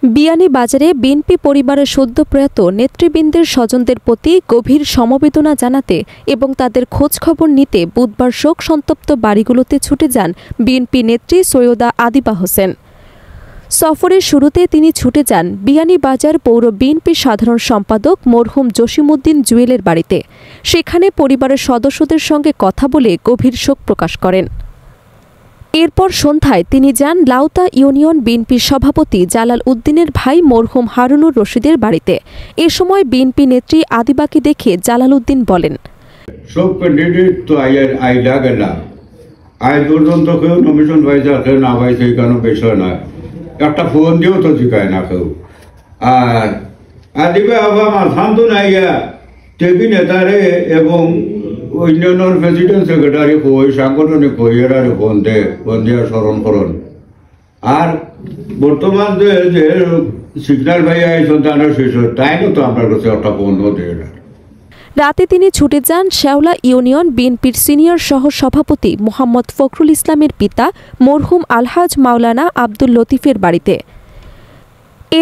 বিয়ানীবাজারে বিএনপি পরিবারের সদ্যপ্রয়াত নেতৃবৃন্দের স্বজনদের প্রতি গভীর সমবেদনা জানাতে এবং তাদের খোঁজখবর নিতে বুধবার শোক সন্তপ্ত বাড়িগুলোতে ছুটে যান বিএনপি নেত্রী সৈয়দা আদিবা হোসেন। সফরের শুরুতে তিনি ছুটে যান বিয়ানীবাজার পৌর বিএনপির সাধারণ সম্পাদক মরহুম জসিমউদ্দিন জুয়েলের বাড়িতে। সেখানে পরিবারের সদস্যদের সঙ্গে কথা বলে গভীর শোক প্রকাশ করেন। এরপর সন্ধ্যায় তিনি যান লাউতা ইউনিয়ন বিএনপির সভাপতি জালাল উদ্দিনের ভাই মরহুম হারুনুর রশিদের বাড়িতে। এ সময় বিএনপি নেত্রী আদিবাকে দেখে জালাল উদ্দিন বলেন, সব ক্যান্ডিডেট তো আইলা গেলা, আজ পর্যন্ত কেউ নমিশন পাইছে কেউ না পাইছে এই কারণে বিষয় না, একটা ফোন দিয়েও তো জিকায় না কেউ। আর আদিবা আবার মাথান্তু নাইয়া টেবি নেতারে এবং ইউনিয়নের প্রেসিডেন্ট সেক্রেটারি কই সাংগঠনিক কই এরা ফোন দিয়ে স্মরণ করুন। আর বর্তমান যে সিগন্যাল ভাই আইসন তার শেষ তাই তো আমার কাছে একটা ফোন দিয়ে। রাতে তিনি ছুটে যান শেওলা ইউনিয়ন বিএনপির সিনিয়র সহ সভাপতি মোহাম্মদ ফখরুল ইসলামের পিতা মরহুম আলহাজ মাওলানা আব্দুল লতিফের বাড়িতে।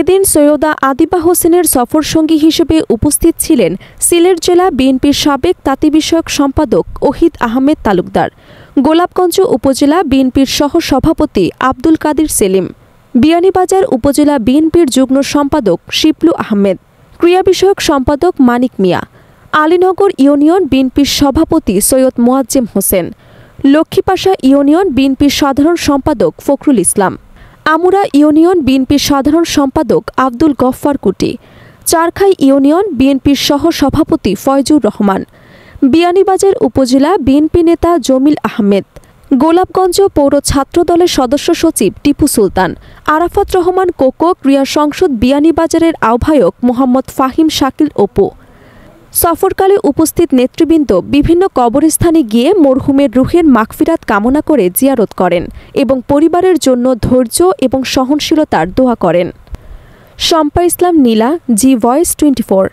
এদিন সৈয়দা আদিবা হোসেনের সফরসঙ্গী হিসেবে উপস্থিত ছিলেন সিলেট জেলা বিএনপির সাবেক তাঁতি বিষয়ক সম্পাদক ওহিদ আহমেদ তালুকদার, গোলাপগঞ্জ উপজেলা বিএনপির সহ সভাপতি আব্দুল কাদির সেলিম, বিয়ানীবাজার উপজেলা বিএনপির যুগ্ম সম্পাদক শিপলু আহমেদ, ক্রিয়া বিষয়ক সম্পাদক মানিক মিয়া, আলীনগর ইউনিয়ন বিএনপির সভাপতি সৈয়দ মোয়াজ্জেম হোসেন, লক্ষ্মীপাশা ইউনিয়ন বিএনপির সাধারণ সম্পাদক ফখরুল ইসলাম, আমুরা ইউনিয়ন বিএনপির সাধারণ সম্পাদক আব্দুল গফফার কুটি, চারখাই ইউনিয়ন বিএনপির সহ সভাপতি ফয়জুর রহমান, বিয়ানীবাজার উপজেলা বিএনপি নেতা জমিল আহমেদ, গোলাপগঞ্জ পৌর ছাত্রদলের সদস্য সচিব টিপু সুলতান, আরাফাত রহমান কোকো, ক্রিয়া সংসদ বিয়ানীবাজারের আহ্বায়ক মোহাম্মদ ফাহিম শাকিল অপু। সফরকালে উপস্থিত নেতৃবৃন্দ বিভিন্ন কবরস্থানে গিয়ে মরহুমের রুহের মাগফিরাত কামনা করে জিয়ারত করেন এবং পরিবারের জন্য ধৈর্য এবং সহনশীলতার দোয়া করেন। শম্পা ইসলাম নীলা, জি ভয়েস 24।